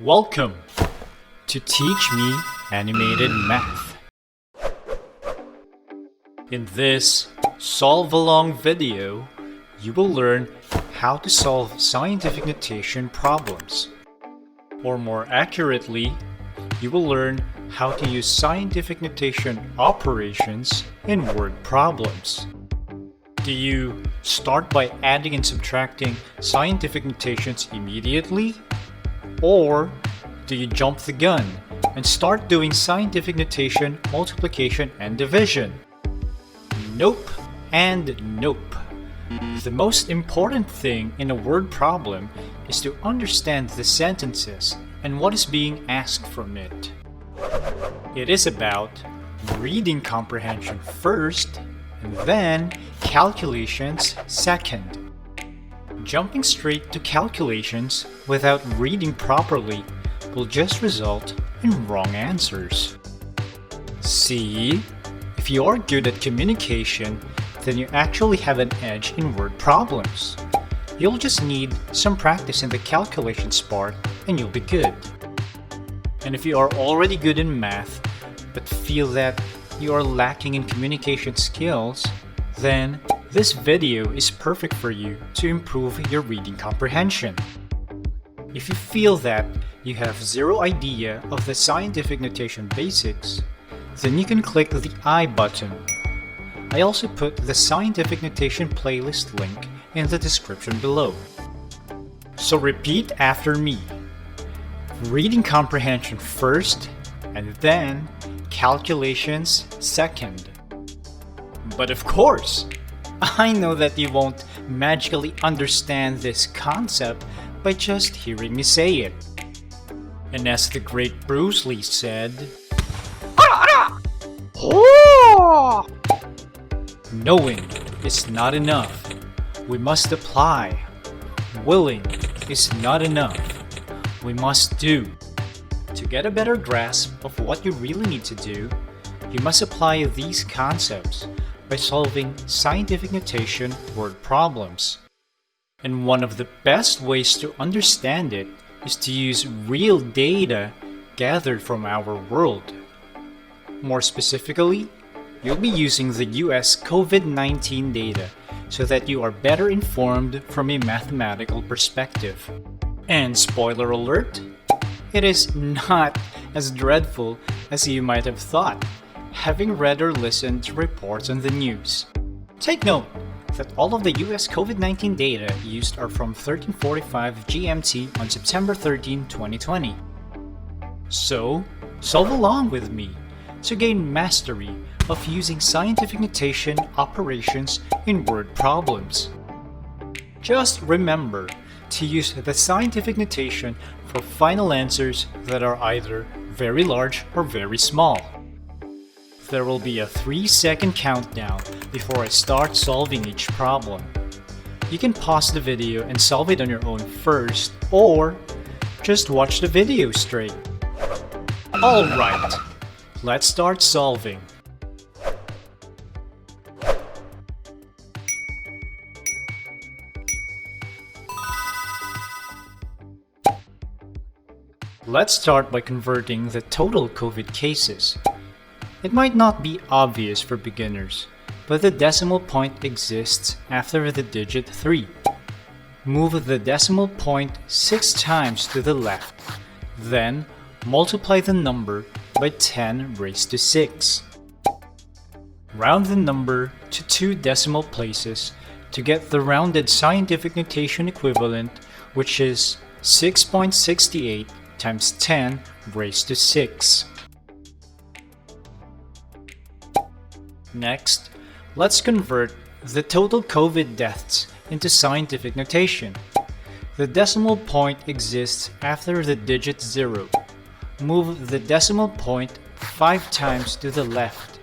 Welcome to Teach Me Animated Math. In this solve-along video, you will learn how to solve scientific notation problems. Or more accurately, you will learn how to use scientific notation operations in word problems. Do you start by adding and subtracting scientific notations immediately? Or do you jump the gun and start doing scientific notation, multiplication, and division? Nope and nope. The most important thing in a word problem is to understand the sentences and what is being asked from it. It is about reading comprehension first and then calculations second. Jumping straight to calculations without reading properly will just result in wrong answers. See? If you are good at communication, then you actually have an edge in word problems. You'll just need some practice in the calculations part and you'll be good. And if you are already good in math, but feel that you are lacking in communication skills, then this video is perfect for you to improve your reading comprehension. If you feel that you have zero idea of the scientific notation basics, then you can click the I button. I also put the scientific notation playlist link in the description below. So repeat after me. Reading comprehension first and then calculations second. But of course, I know that you won't magically understand this concept by just hearing me say it. And as the great Bruce Lee said, knowing is not enough. We must apply. Willing is not enough. We must do. To get a better grasp of what you really need to do, you must apply these concepts by solving scientific notation word problems. And one of the best ways to understand it is to use real data gathered from our world. More specifically, you'll be using the US COVID-19 data so that you are better informed from a mathematical perspective. And spoiler alert, it is not as dreadful as you might have thought, having read or listened to reports on the news. Take note that all of the US COVID-19 data used are from 1345 GMT on September 13, 2020. So, solve along with me to gain mastery of using scientific notation operations in word problems. Just remember to use the scientific notation for final answers that are either very large or very small. There will be a 3-second countdown before I start solving each problem. You can pause the video and solve it on your own first, or just watch the video straight. Alright, let's start solving. Let's start by converting the total COVID cases. It might not be obvious for beginners, but the decimal point exists after the digit 3. Move the decimal point 6 times to the left, then multiply the number by 10 raised to 6. Round the number to 2 decimal places to get the rounded scientific notation equivalent, which is 6.68 times 10 raised to 6. Next, let's convert the total COVID deaths into scientific notation. The decimal point exists after the digit 0. Move the decimal point 5 times to the left,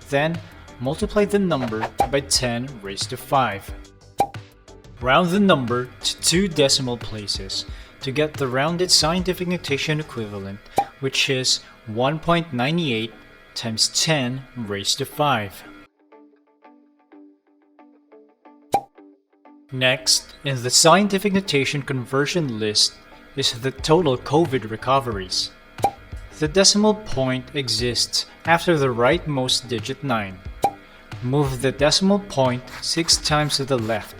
then multiply the number by 10 raised to 5. Round the number to 2 decimal places to get the rounded scientific notation equivalent, which is 1.98 times 10 raised to 5. Next, in the scientific notation conversion list is the total COVID recoveries. The decimal point exists after the rightmost digit 9. Move the decimal point 6 times to the left.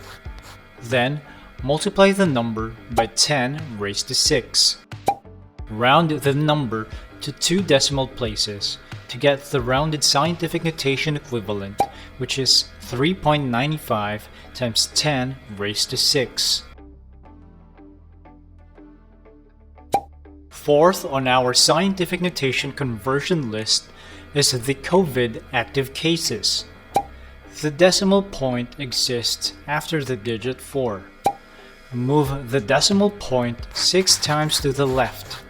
Then, multiply the number by 10 raised to 6. Round the number to 2 decimal places to get the rounded scientific notation equivalent, which is 3.95 times 10 raised to 6. Fourth on our scientific notation conversion list is the COVID active cases. The decimal point exists after the digit 4. Move the decimal point 6 times to the left.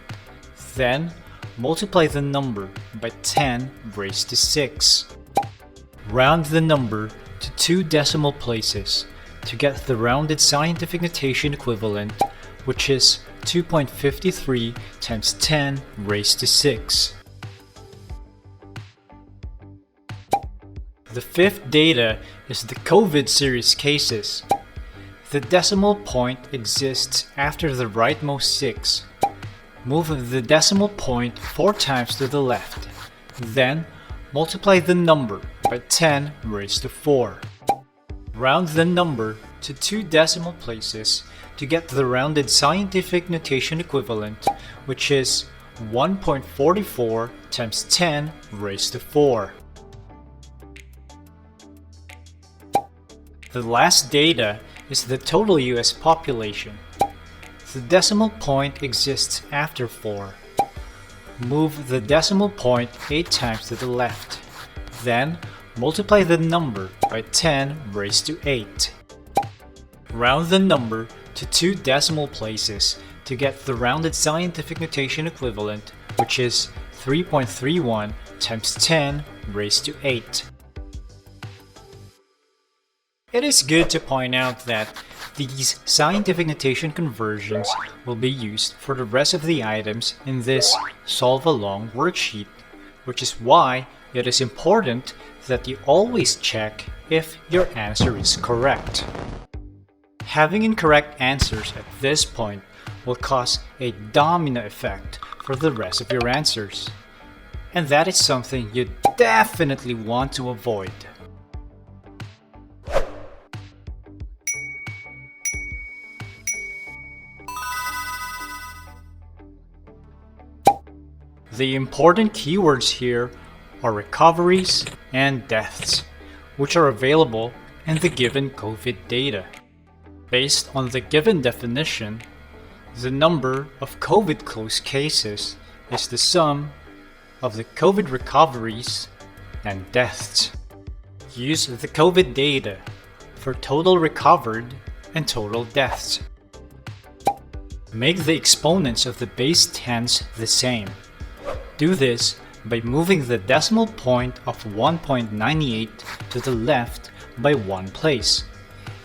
Then, multiply the number by 10 raised to 6. Round the number to 2 decimal places to get the rounded scientific notation equivalent, which is 2.53 times 10 raised to 6. The fifth data is the COVID series cases. The decimal point exists after the rightmost 6. Move the decimal point 4 times to the left. Then, multiply the number by 10 raised to 4. Round the number to 2 decimal places to get the rounded scientific notation equivalent, which is 1.44 times 10 raised to 4. The last data is the total US population. The decimal point exists after 4. Move the decimal point 8 times to the left. Then, multiply the number by 10 raised to 8. Round the number to 2 decimal places to get the rounded scientific notation equivalent, which is 3.31 times 10 raised to 8. It is good to point out that these scientific notation conversions will be used for the rest of the items in this Solve Along worksheet, which is why it is important that you always check if your answer is correct. Having incorrect answers at this point will cause a domino effect for the rest of your answers, and that is something you definitely want to avoid. The important keywords here are recoveries and deaths, which are available in the given COVID data. Based on the given definition, the number of COVID close cases is the sum of the COVID recoveries and deaths. Use the COVID data for total recovered and total deaths. Make the exponents of the base 10s the same. Do this by moving the decimal point of 1.98 to the left by 1 place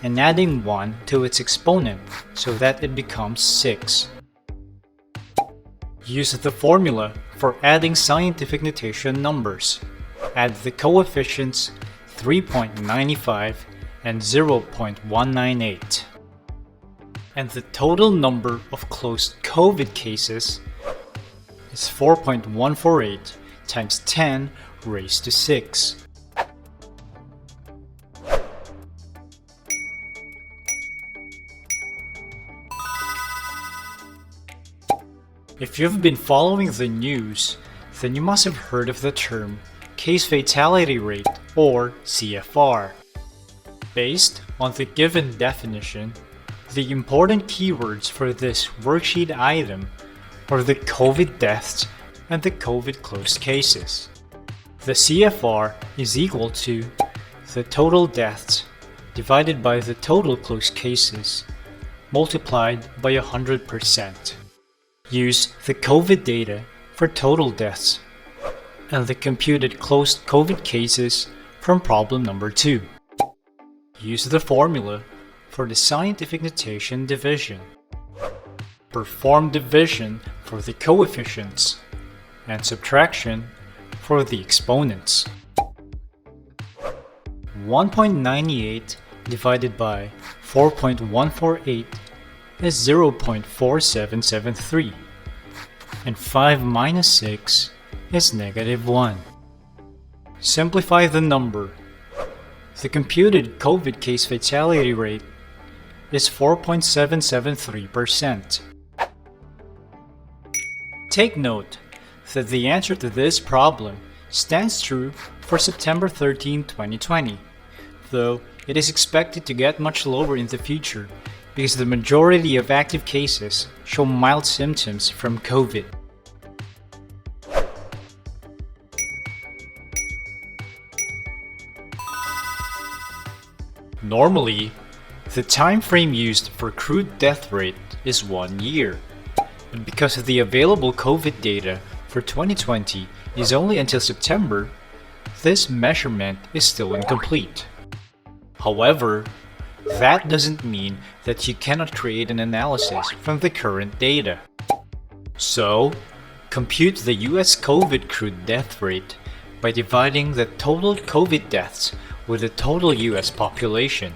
and adding 1 to its exponent so that it becomes 6. Use the formula for adding scientific notation numbers. Add the coefficients 3.95 and 0.198. And the total number of closed COVID cases is 4.148 times 10 raised to 6. If you've been following the news, then you must have heard of the term case fatality rate, or CFR. Based on the given definition, the important keywords for this worksheet item are the COVID deaths and the COVID closed cases. The CFR is equal to the total deaths divided by the total closed cases multiplied by 100%. Use the COVID data for total deaths and the computed closed COVID cases from problem number 2. Use the formula for the scientific notation division. Perform division for the coefficients and subtraction for the exponents. 1.98 divided by 4.148 is 0.4773, and 5 minus 6 is -1. Simplify the number. The computed COVID case fatality rate is 4.773%. Take note that the answer to this problem stands true for September 13, 2020, though it is expected to get much lower in the future because the majority of active cases show mild symptoms from COVID. Normally, the time frame used for crude death rate is 1 year, but because the available COVID data for 2020 is only until September, this measurement is still incomplete. However, that doesn't mean that you cannot create an analysis from the current data. So, compute the US COVID crude death rate by dividing the total COVID deaths with the total US population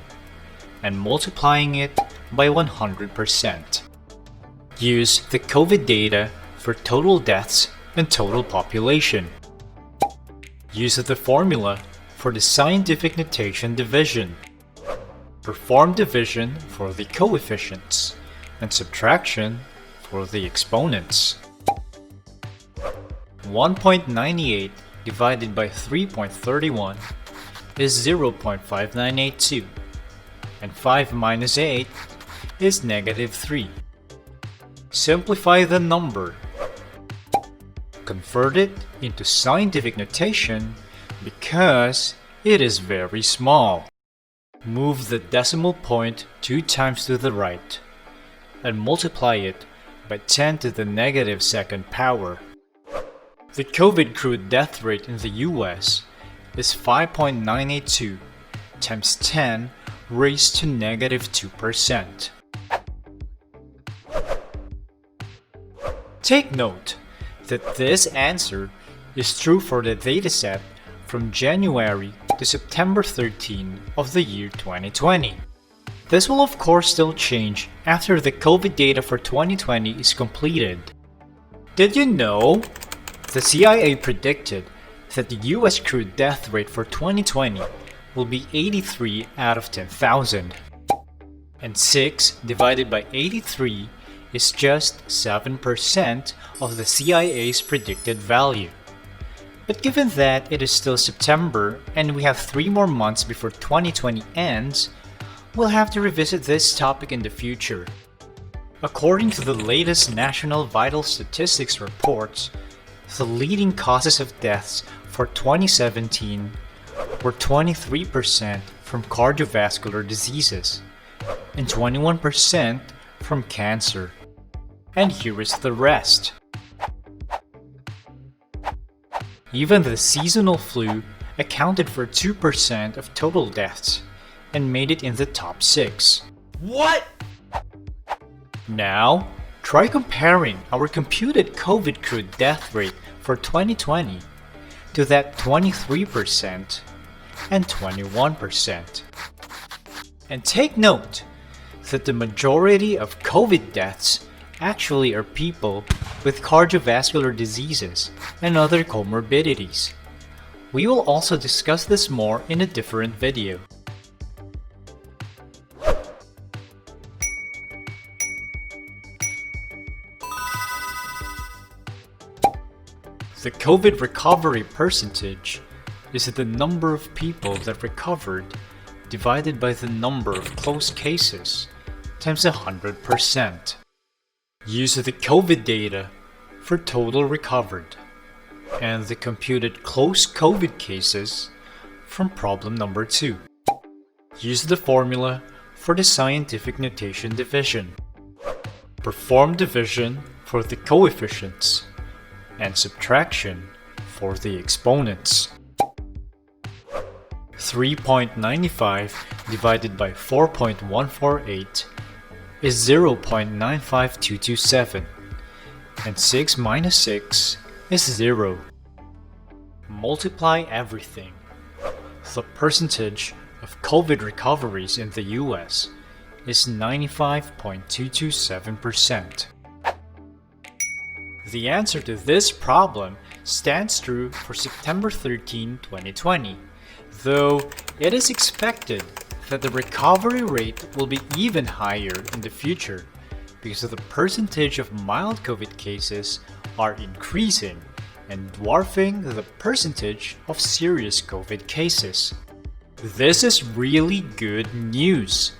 and multiplying it by 100%. Use the COVID data for total deaths and total population. Use the formula for the scientific notation division. Perform division for the coefficients and subtraction for the exponents. 1.98 divided by 3.31 is 0.5982, and 5 minus 8 is -3. Simplify the number. Convert it into scientific notation because it is very small. Move the decimal point 2 times to the right and multiply it by 10 to the -2nd power. The COVID crude death rate in the US is 5.982 times 10 raised to -2%. Take note that this answer is true for the dataset from January to September 13 of the year 2020. This will of course still change after the COVID data for 2020 is completed. Did you know? The CIA predicted that the US crude death rate for 2020 will be 83 out of 10,000. And 6 divided by 83 is just 7% of the CIA's predicted value. But given that it is still September and we have 3 more months before 2020 ends, we'll have to revisit this topic in the future. According to the latest National Vital Statistics reports, the leading causes of deaths for 2017 were 23% from cardiovascular diseases and 21% from cancer. And here is the rest. Even the seasonal flu accounted for 2% of total deaths and made it in the top 6. What? Now, try comparing our computed COVID crude death rate for 2020 to that 23% and 21%. And take note that the majority of COVID deaths actually are people with cardiovascular diseases and other comorbidities. We will also discuss this more in a different video. The COVID recovery percentage is the number of people that recovered divided by the number of closed cases times 100%. Use the COVID data for total recovered and the computed closed COVID cases from problem number 2. Use the formula for the scientific notation division. Perform division for the coefficients and subtraction for the exponents. 3.95 divided by 4.148 is 0.95227, and 6 minus 6 is 0. Multiply everything. The percentage of COVID recoveries in the US is 95.227%. The answer to this problem stands true for September 13, 2020, though it is expected that the recovery rate will be even higher in the future because the percentage of mild COVID cases are increasing and dwarfing the percentage of serious COVID cases. This is really good news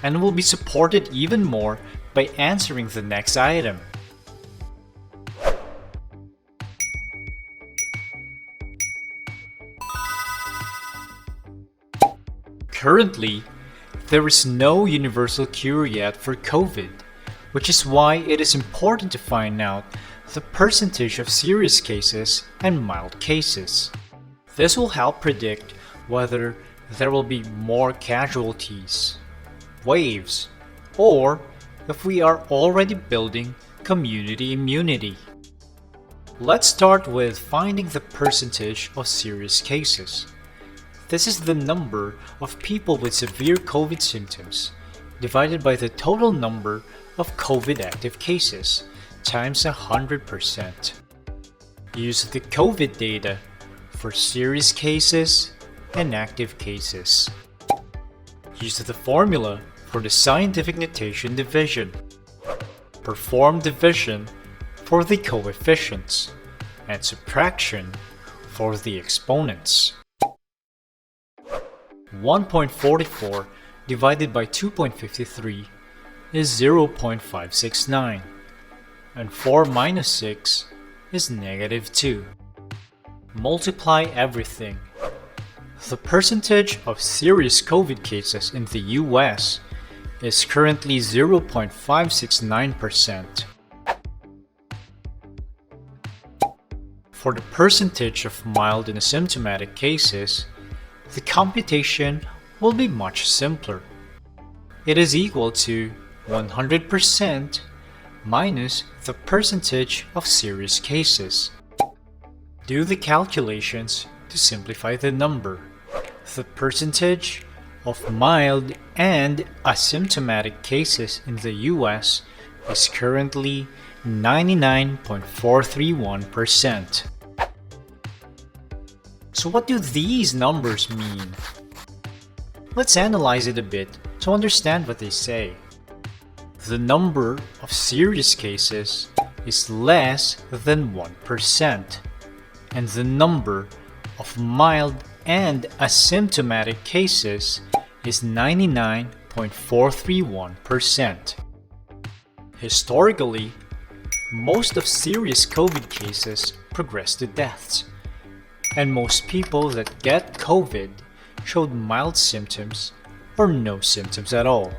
and will be supported even more by answering the next item. Currently, there is no universal cure yet for COVID, which is why it is important to find out the percentage of serious cases and mild cases. This will help predict whether there will be more casualties, waves, or if we are already building community immunity. Let's start with finding the percentage of serious cases. This is the number of people with severe COVID symptoms divided by the total number of COVID active cases times 100%. Use the COVID data for serious cases and active cases. Use the formula for the scientific notation division. Perform division for the coefficients and subtraction for the exponents. 1.44 divided by 2.53 is 0.569, and 4 minus 6 is -2. Multiply everything. The percentage of serious COVID cases in the US is currently 0.569%. For the percentage of mild and asymptomatic cases, the computation will be much simpler. It is equal to 100% minus the percentage of serious cases. Do the calculations to simplify the number. The percentage of mild and asymptomatic cases in the US is currently 99.431%. So what do these numbers mean? Let's analyze it a bit to understand what they say. The number of serious cases is less than 1%, and the number of mild and asymptomatic cases is 99.431%. Historically, most of serious COVID cases progress to deaths, and most people that get COVID showed mild symptoms or no symptoms at all.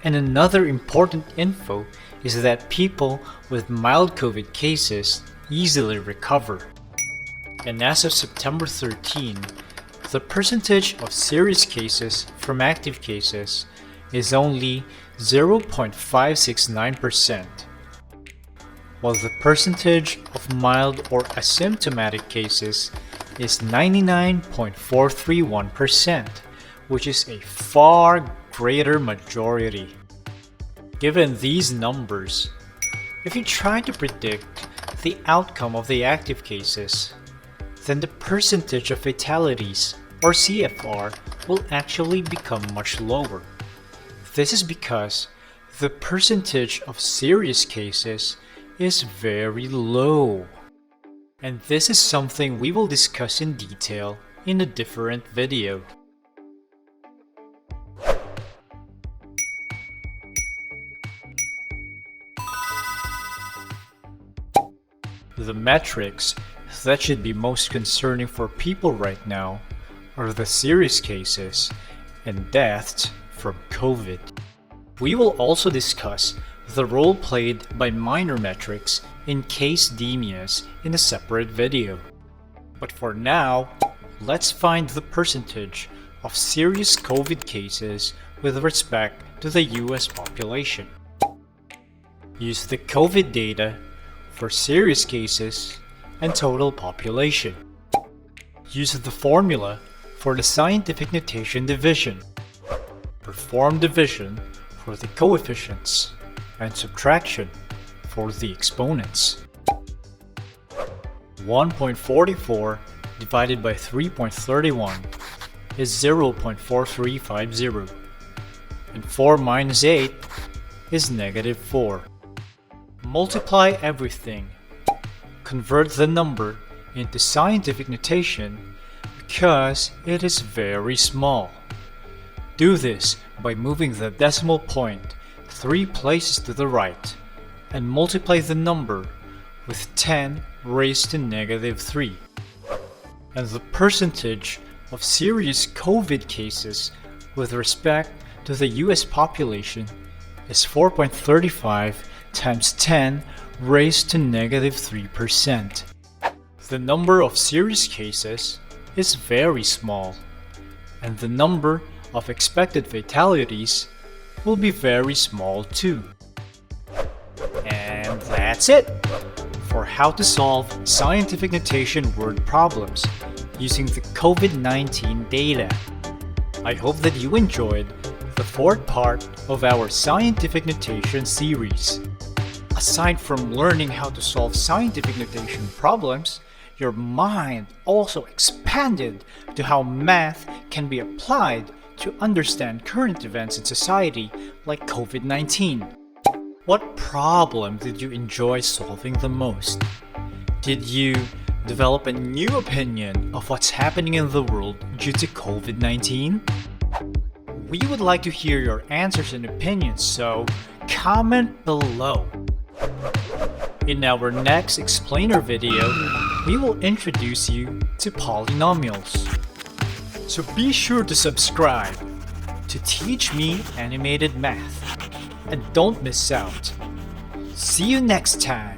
And another important info is that people with mild COVID cases easily recover. And as of September 13, the percentage of serious cases from active cases is only 0.569%, while the percentage of mild or asymptomatic cases is 99.431%, which is a far greater majority. Given these numbers, if you try to predict the outcome of the active cases, then the percentage of fatalities, or CFR, will actually become much lower. This is because the percentage of serious cases is very low. And this is something we will discuss in detail in a different video. The metrics that should be most concerning for people right now are the serious cases and deaths from COVID. We will also discuss the role played by minor metrics in case demias in a separate video. But for now, let's find the percentage of serious COVID cases with respect to the US population. Use the COVID data for serious cases and total population. Use the formula for the scientific notation division. Perform division for the coefficients and subtraction for the exponents. 1.44 divided by 3.31 is 0.4350, and 4 minus 8 is -4. Multiply everything. Convert the number into scientific notation because it is very small. Do this by moving the decimal point 3 places to the right and multiply the number with 10 raised to -3. And the percentage of serious COVID cases with respect to the US population is 4.35 times 10 raised to -3%. The number of serious cases is very small, and the number of expected fatalities will be very small too. And that's it for how to solve scientific notation word problems using the COVID-19 data. I hope that you enjoyed the fourth part of our scientific notation series. Aside from learning how to solve scientific notation problems, your mind also expanded to how math can be applied to understand current events in society like COVID-19. What problem did you enjoy solving the most? Did you develop a new opinion of what's happening in the world due to COVID-19? We would like to hear your answers and opinions, so comment below. In our next explainer video, we will introduce you to polynomials. So be sure to subscribe to Teach Me Animated Math. And don't miss out. See you next time.